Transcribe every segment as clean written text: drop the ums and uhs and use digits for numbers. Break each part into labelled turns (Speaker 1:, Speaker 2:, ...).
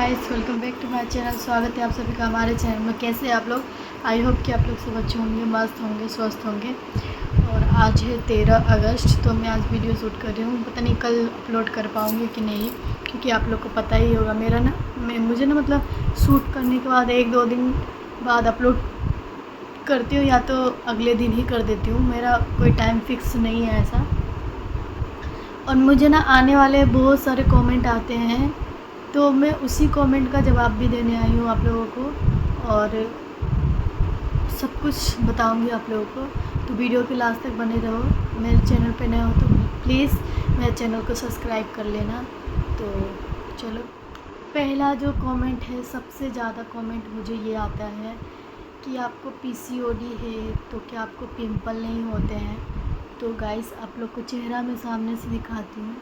Speaker 1: Guys, welcome back to my channel. स्वागत है आप सभी का हमारे चैनल में। कैसे हैं आप लोग? आई होप कि आप लोग सब अच्छे होंगे, मस्त होंगे, स्वस्थ होंगे। और आज है 13 अगस्त, तो मैं आज वीडियो शूट कर रही हूँ। पता नहीं कल अपलोड कर पाऊँगी कि नहीं, क्योंकि आप लोग को पता ही होगा मेरा ना मुझे ना मतलब शूट करने के बाद 1-2 दिन बाद अपलोड करती हूँ, या तो अगले दिन ही कर देती हूँ। मेरा कोई टाइम फिक्स नहीं है ऐसा। और मुझे ना आने वाले बहुत सारे कमेंट आते हैं, तो मैं उसी कमेंट का जवाब भी देने आई हूँ आप लोगों को, और सब कुछ बताऊँगी आप लोगों को। तो वीडियो के लास्ट तक बने रहो। मेरे चैनल पे नए हो तो प्लीज़ मेरे चैनल को सब्सक्राइब कर लेना। तो चलो, पहला जो कमेंट है, सबसे ज़्यादा कमेंट मुझे ये आता है कि आपको पीसीओडी है तो क्या आपको पिंपल नहीं होते हैं? तो गाइस, आप लोग को चेहरा मैं सामने से दिखाती हूँ।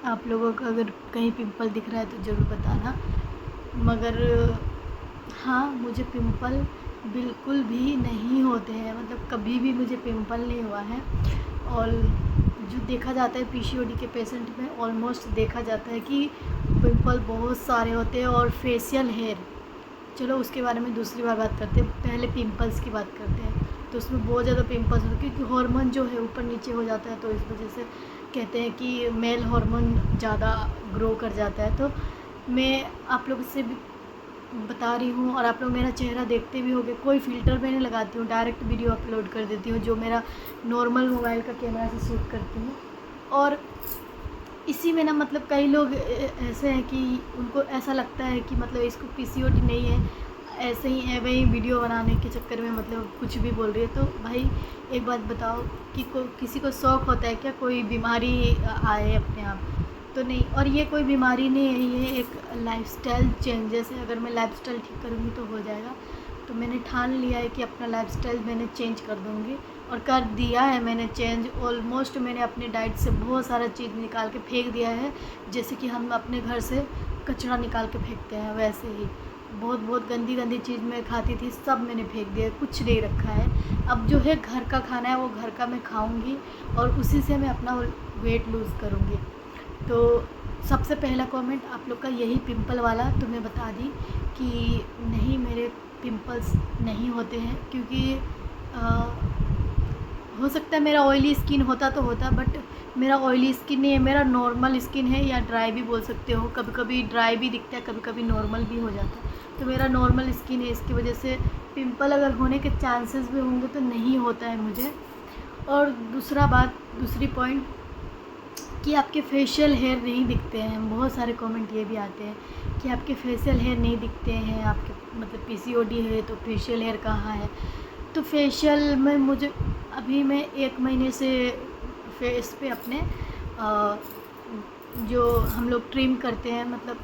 Speaker 1: आप लोगों को अगर कहीं पिंपल दिख रहा है तो ज़रूर बताना। मगर हाँ, मुझे पिंपल बिल्कुल भी नहीं होते हैं, मतलब कभी भी मुझे पिंपल नहीं हुआ है। और जो देखा जाता है पीसीओडी के पेशेंट में, ऑलमोस्ट देखा जाता है कि पिंपल बहुत सारे होते हैं। और फेशियल हेयर, चलो उसके बारे में दूसरी बार बात करते हैं, पहले पिंपल्स की बात करते हैं। तो उसमें बहुत ज़्यादा पिंपल्स होते हैं, क्योंकि हार्मोन जो है ऊपर नीचे हो जाता है, तो इस वजह से कहते हैं कि मेल हार्मोन ज़्यादा ग्रो कर जाता है। तो मैं आप लोगों से भी बता रही हूँ, और आप लोग मेरा चेहरा देखते भी होंगे, कोई फ़िल्टर मैं नहीं लगाती हूँ, डायरेक्ट वीडियो अपलोड कर देती हूँ, जो मेरा नॉर्मल मोबाइल का कैमरा से शूट करती हूँ। और इसी में ना मतलब कई लोग ऐसे हैं कि उनको ऐसा लगता है कि मतलब इसको पीसीओडी नहीं है, ऐसे ही है वही वीडियो बनाने के चक्कर में मतलब कुछ भी बोल रही है। तो भाई एक बात बताओ कि किसी को शौक़ होता है क्या कोई बीमारी आए अपने आप? तो नहीं। और ये कोई बीमारी नहीं है, ये एक लाइफस्टाइल चेंजेस है। अगर मैं लाइफस्टाइल ठीक करूँगी तो हो जाएगा। तो मैंने ठान लिया है कि अपना लाइफस्टाइल मैंने चेंज कर दूँगी, और कर दिया है मैंने चेंज। ऑलमोस्ट मैंने अपने डाइट से बहुत सारा चीज़ निकाल के फेंक दिया है, जैसे कि हम अपने घर से कचरा निकाल के फेंकते हैं, वैसे ही बहुत बहुत गंदी गंदी चीज़ मैं खाती थी, सब मैंने फेंक दिया है, कुछ नहीं रखा है। अब जो है घर का खाना है वो घर का मैं खाऊंगी, और उसी से मैं अपना वेट लूज़ करूँगी। तो सबसे पहला कमेंट आप लोग का यही पिंपल वाला, तो मैं बता दी कि नहीं, मेरे पिंपल्स नहीं होते हैं, क्योंकि हो सकता है मेरा ऑयली स्किन होता तो होता, बट मेरा ऑयली स्किन नहीं है, मेरा नॉर्मल स्किन है, या ड्राई भी बोल सकते हो। कभी कभी ड्राई भी दिखता है, कभी कभी नॉर्मल भी हो जाता है। तो मेरा नॉर्मल स्किन है, इसकी वजह से पिंपल अगर होने के चांसेस भी होंगे तो नहीं होता है मुझे। और दूसरी पॉइंट कि आपके फेशियल हेयर नहीं दिखते हैं। बहुत सारे कमेंट ये भी आते हैं कि आपके फेशियल हेयर नहीं दिखते हैं, आपके मतलब पीसीओडी है तो फेशियल हेयर कहाँ है? तो फेशियल में मुझे अभी मैं 1 महीने से फेस पे अपने जो हम लोग ट्रिम करते हैं, मतलब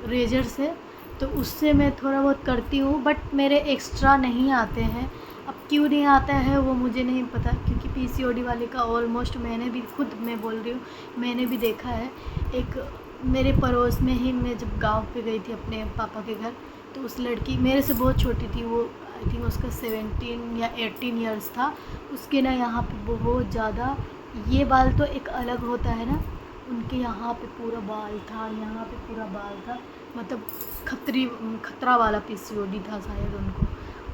Speaker 1: रेजर से, तो उससे मैं थोड़ा बहुत करती हूँ, बट मेरे एक्स्ट्रा नहीं आते हैं। अब क्यों नहीं आता है वो मुझे नहीं पता, क्योंकि पीसीओडी वाले का ऑलमोस्ट मैंने भी खुद, मैं बोल रही हूँ, मैंने भी देखा है। एक मेरे पड़ोस में ही, मैं जब गांव पे गई थी अपने पापा के घर, तो उस लड़की मेरे से बहुत छोटी थी, वो आई थिंक उसका 17 या 18 ईयर्स था। उसके ना यहाँ पे बहुत ज़्यादा, ये बाल तो एक अलग होता है ना, उनके यहाँ पे पूरा बाल था, यहाँ पे पूरा बाल था, मतलब खतरा वाला पीसीओडी था शायद उनको।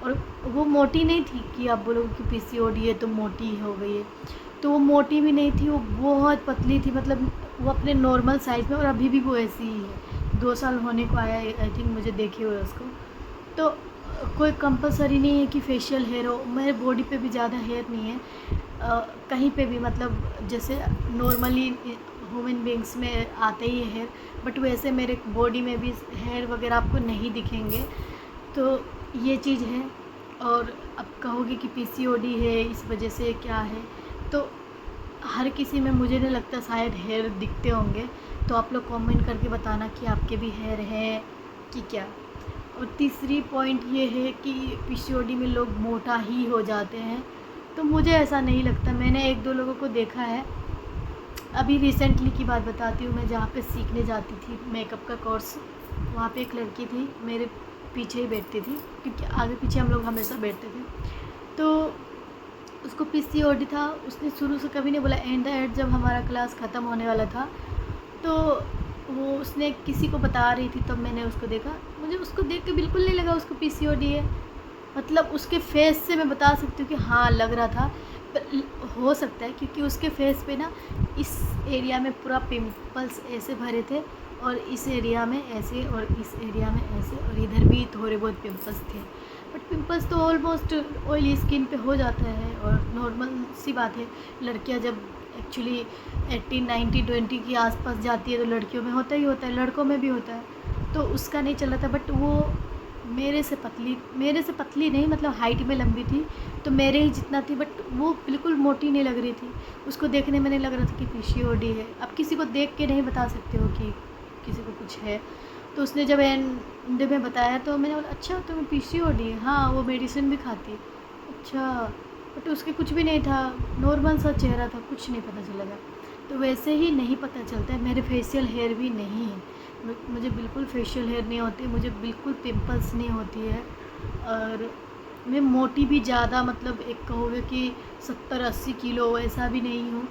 Speaker 1: और वो मोटी नहीं थी कि आप बोलोगे कि पीसीओडी है तो मोटी हो गई है, तो वो मोटी भी नहीं थी, वो बहुत पतली थी, मतलब वो अपने नॉर्मल साइज़ में, और अभी भी वो ऐसी ही है। 2 साल होने को आया आई थिंक, मुझे देखे हुए उसको। तो कोई कंपलसरी नहीं है कि फेशियल हेयर हो। मेरे बॉडी पे भी ज़्यादा हेयर नहीं है, कहीं पे भी, मतलब जैसे नॉर्मली ह्यूमन बींग्स में आते ही हेयर, बट वैसे मेरे बॉडी में भी हेयर वगैरह आपको नहीं दिखेंगे। तो ये चीज़ है। और अब कहोगे कि पीसीओडी है इस वजह से क्या है, तो हर किसी में मुझे नहीं लगता शायद हेयर दिखते होंगे। तो आप लोग कमेंट करके बताना कि आपके भी हेयर है कि क्या। और तीसरी पॉइंट ये है कि पीसीओडी में लोग मोटा ही हो जाते हैं, तो मुझे ऐसा नहीं लगता। मैंने 1-2 लोगों को देखा है। अभी रिसेंटली की बात बताती हूँ, मैं जहाँ पे सीखने जाती थी मेकअप का कोर्स, वहाँ पे एक लड़की थी, मेरे पीछे ही बैठती थी, क्योंकि आगे पीछे हम लोग हमेशा बैठते थे। तो उसको पीसीओडी था, उसने शुरू से कभी नहीं बोला। एंड द एंड जब हमारा क्लास ख़त्म होने वाला था, तो वो उसने किसी को बता रही थी, तब मैंने उसको देखा, मुझे उसको देख के बिल्कुल नहीं लगा उसको पीसीओडी है। मतलब उसके फेस से मैं बता सकती हूँ कि हाँ लग रहा था, पर हो सकता है क्योंकि उसके फेस पे ना इस एरिया में पूरा पिंपल्स ऐसे भरे थे, और इस एरिया में ऐसे, और इस एरिया में ऐसे, और इधर भी थोड़े बहुत पिंपल्स थे। बट पिंपल्स तो ऑलमोस्ट ऑयली स्किन पे हो जाता है और नॉर्मल सी बात है। लड़कियां जब एक्चुअली 18, 19, 20 के आसपास जाती है तो लड़कियों में होता ही होता है, लड़कों में भी होता है। तो उसका नहीं चला था, बट वो मेरे से पतली नहीं, मतलब हाइट में लंबी थी, तो मेरे ही जितना थी, बट वो बिल्कुल मोटी नहीं लग रही थी। उसको देखने में नहीं लग रहा था कि पीसीओडी है। अब किसी को देख के नहीं बता सकते हो कि किसी को कुछ है। तो उसने जब एंड में बताया तो मैंने बोला अच्छा तुम्हें पीसीओडी है, हाँ वो मेडिसिन भी खाती है, अच्छा। बट उसके कुछ भी नहीं था, नॉर्मल सा चेहरा था, कुछ नहीं पता चला था। तो वैसे ही नहीं पता चलता है। मेरे फेशियल हेयर भी नहीं है, मुझे बिल्कुल फेशियल हेयर नहीं होती, मुझे बिल्कुल पिंपल्स नहीं होती है, और मैं मोटी भी ज़्यादा, मतलब एक कहोगे कि 70-80 किलो ऐसा भी नहीं हूँ।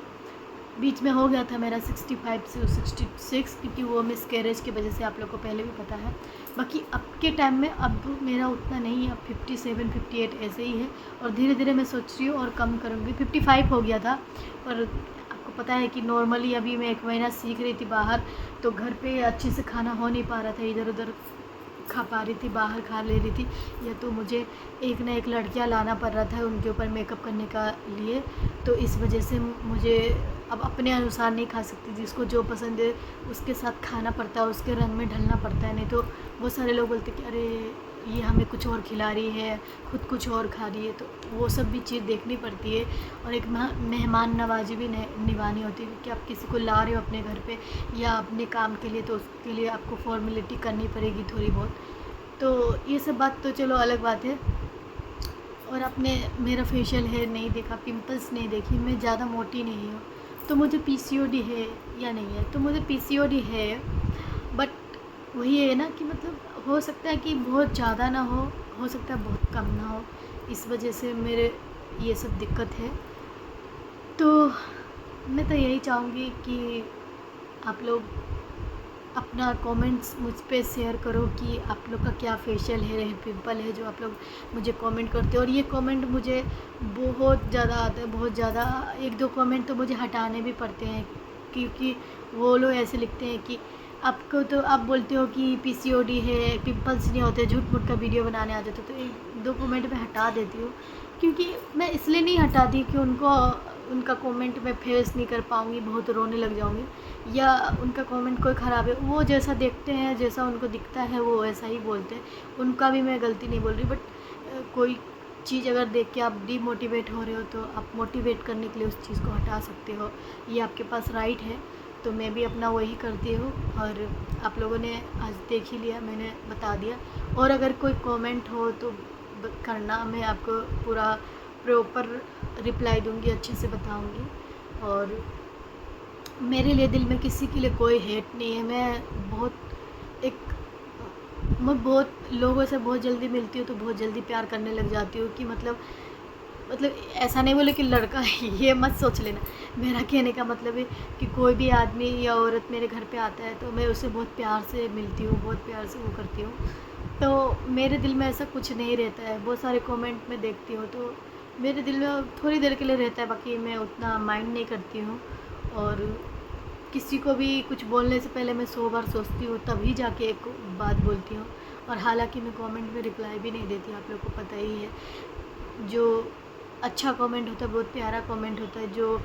Speaker 1: बीच में हो गया था मेरा 65 से 66, क्योंकि वो मिसकैरेज की वजह से, आप लोग को पहले भी पता है। बाकी अब के टाइम में अब मेरा उतना नहीं है, अब 57, 58 ऐसे ही है, और धीरे धीरे मैं सोच रही हूँ और कम करूँगी। 55 हो गया था, और आपको पता है कि नॉर्मली अभी मैं 1 महीना सीख रही थी बाहर, तो घर पे अच्छे से खाना हो नहीं पा रहा था, इधर उधर खा पा रही थी, बाहर खा ले रही थी, या तो मुझे एक ना एक लड़कियां लाना पड़ रहा था उनके ऊपर मेकअप करने का लिए। तो इस वजह से मुझे अब अपने अनुसार नहीं खा सकती, जिसको जो पसंद है उसके साथ खाना पड़ता है, उसके रंग में ढलना पड़ता है। नहीं तो बहुत सारे लोग बोलते कि अरे ये हमें कुछ और खिला रही है, खुद कुछ और खा रही है, तो वो सब भी चीज़ देखनी पड़ती है। और एक मेहमान नवाजी भी निभानी होती है, क्योंकि आप किसी को ला रहे हो अपने घर पे या अपने काम के लिए, तो उसके लिए आपको फॉर्मेलिटी करनी पड़ेगी थोड़ी बहुत। तो ये सब बात तो चलो अलग बात है। और आपने मेरा फेशियल हेयर नहीं देखा, पिंपल्स नहीं देखी, मैं ज़्यादा मोटी नहीं हूँ, तो मुझे पीसीओडी है या नहीं है? तो मुझे पीसीओडी है, बट वही है ना कि मतलब हो सकता है कि बहुत ज़्यादा ना हो सकता है बहुत कम ना हो, इस वजह से मेरे ये सब दिक्कत है। तो मैं तो यही चाहूँगी कि आप लोग अपना कमेंट्स मुझ पे शेयर करो कि आप लोग का क्या फेशियल हेयर है, पिंपल है, जो आप लोग मुझे कमेंट करते हो। और ये कमेंट मुझे बहुत ज़्यादा आता है, बहुत ज़्यादा। 1-2 कमेंट तो मुझे हटाने भी पड़ते हैं, क्योंकि वो लोग ऐसे लिखते हैं कि आपको तो आप बोलते हो कि पीसीओडी है, पिंपल्स नहीं होते, झूठ मूठ का वीडियो बनाने आ जाते, तो 1-2 कमेंट मैं हटा देती हूँ। क्योंकि मैं इसलिए नहीं हटाती कि उनका कमेंट मैं फेस नहीं कर पाऊँगी, बहुत रोने लग जाऊँगी, या उनका कमेंट कोई ख़राब है। वो जैसा देखते हैं, जैसा उनको दिखता है, वो वैसा ही बोलते हैं, उनका भी मैं गलती नहीं बोल रही। बट कोई चीज़ अगर देख के आप डीमोटिवेट हो रहे हो, तो आप मोटिवेट करने के लिए उस चीज़ को हटा सकते हो, ये आपके पास राइट है। तो मैं भी अपना वही करती हूँ, और आप लोगों ने आज देख ही लिया, मैंने बता दिया। और अगर कोई कमेंट हो तो करना, मैं आपको पूरा प्रॉपर रिप्लाई दूँगी, अच्छे से बताऊँगी। और मेरे लिए दिल में किसी के लिए कोई हेट नहीं है। मैं बहुत लोगों से बहुत जल्दी मिलती हूँ, तो बहुत जल्दी प्यार करने लग जाती हूँ, कि मतलब ऐसा नहीं बोले कि लड़का ये मत सोच लेना। मेरा कहने का मतलब है कि कोई भी आदमी या औरत मेरे घर पे आता है, तो मैं उससे बहुत प्यार से मिलती हूँ, बहुत प्यार से वो करती हूँ। तो मेरे दिल में ऐसा कुछ नहीं रहता है। बहुत सारे कमेंट में देखती हूँ, तो मेरे दिल में थोड़ी देर के लिए रहता है, बाकी मैं उतना माइंड नहीं करती हूँ। और किसी को भी कुछ बोलने से पहले मैं 100 बार सोचती हूँ, तभी जाके एक बात बोलती हूँ। और हालांकि मैं कमेंट में रिप्लाई भी नहीं देती, आप लोग को पता ही है। जो अच्छा कमेंट होता है, बहुत प्यारा कमेंट होता है, जो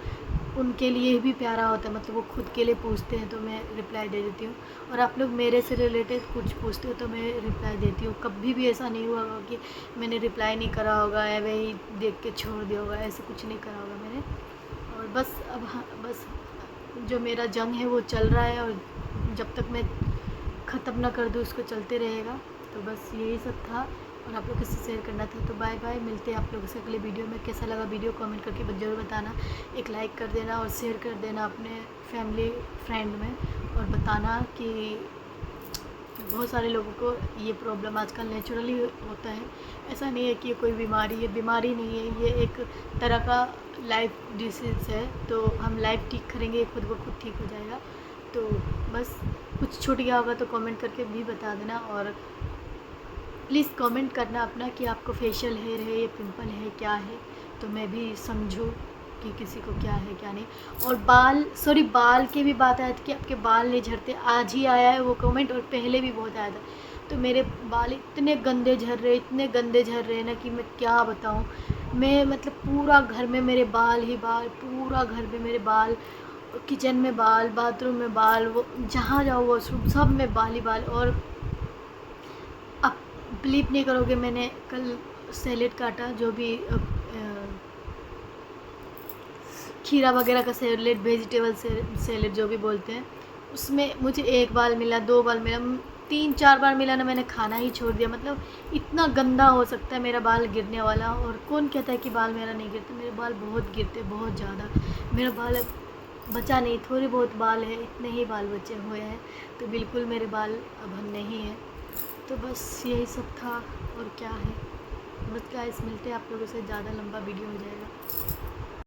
Speaker 1: उनके लिए भी प्यारा होता है, मतलब वो खुद के लिए पूछते हैं, तो मैं रिप्लाई दे देती हूँ। और आप लोग मेरे से रिलेटेड कुछ पूछते हो, तो मैं रिप्लाई देती हूँ। कभी भी ऐसा नहीं हुआ होगा कि मैंने रिप्लाई नहीं करा होगा या वही देख के छोड़ दिया होगा, ऐसे कुछ नहीं करा होगा मैंने। और बस अब बस जो मेरा जंग है वो चल रहा है, और जब तक मैं ख़त्म ना कर दूँ उसको चलते रहेगा। तो बस यही सब था, और आप लोग से शेयर करना था। तो बाय बाय, मिलते हैं आप लोगों से अगले वीडियो में। कैसा लगा वीडियो कमेंट करके ज़रूर बताना, एक लाइक कर देना और शेयर कर देना अपने फैमिली फ्रेंड में, और बताना कि बहुत सारे लोगों को ये प्रॉब्लम आजकल नेचुरली होता है। ऐसा नहीं है कि ये कोई बीमारी है, बीमारी नहीं है, ये एक तरह का लाइफ डिसीज़ है। तो हम लाइफ ठीक करेंगे, खुद ब खुद ठीक हो जाएगा। तो बस कुछ छूट गया होगा तो कमेंट करके भी बता देना। और प्लीज़ कमेंट करना अपना कि आपको फेशियल हेयर है या पिंपल है, क्या है, तो मैं भी समझूँ कि किसी को क्या है क्या नहीं। और बाल की भी बात आई थी कि आपके बाल नहीं झड़ते, आज ही आया है वो कमेंट, और पहले भी बहुत आया था। तो मेरे बाल इतने गंदे झड़ रहे, इतने गंदे झड़ रहे ना कि मैं क्या बताऊँ। मैं मतलब पूरा घर में मेरे बाल ही बाल, पूरा घर में मेरे बाल, किचन में बाल, बाथरूम में बाल, वो जहाँ जाओ वॉशरूम सब में बाल ही बाल। और आप बिलीव नहीं करोगे, मैंने कल सैलेड काटा, जो भी खीरा वगैरह का सैलेड, वेजिटेबल सैलेड जो भी बोलते हैं, उसमें मुझे 1 बाल मिला, 2 बाल मिला, 3-4 बार मिला ना, मैंने खाना ही छोड़ दिया। मतलब इतना गंदा हो सकता है मेरा बाल गिरने वाला। और कौन कहता है कि बाल मेरा नहीं गिरते, मेरे बाल बहुत गिरते, बहुत ज़्यादा। मेरा बाल अब बचा नहीं, थोड़ी बहुत बाल है, इतने ही बाल बचे हुए हैं, तो बिल्कुल मेरे बाल अब नहीं हैं। तो बस यही सब था, और क्या है। बस गाइस, मिलते हैं आप लोगों से, ज़्यादा लंबा वीडियो हो जाएगा।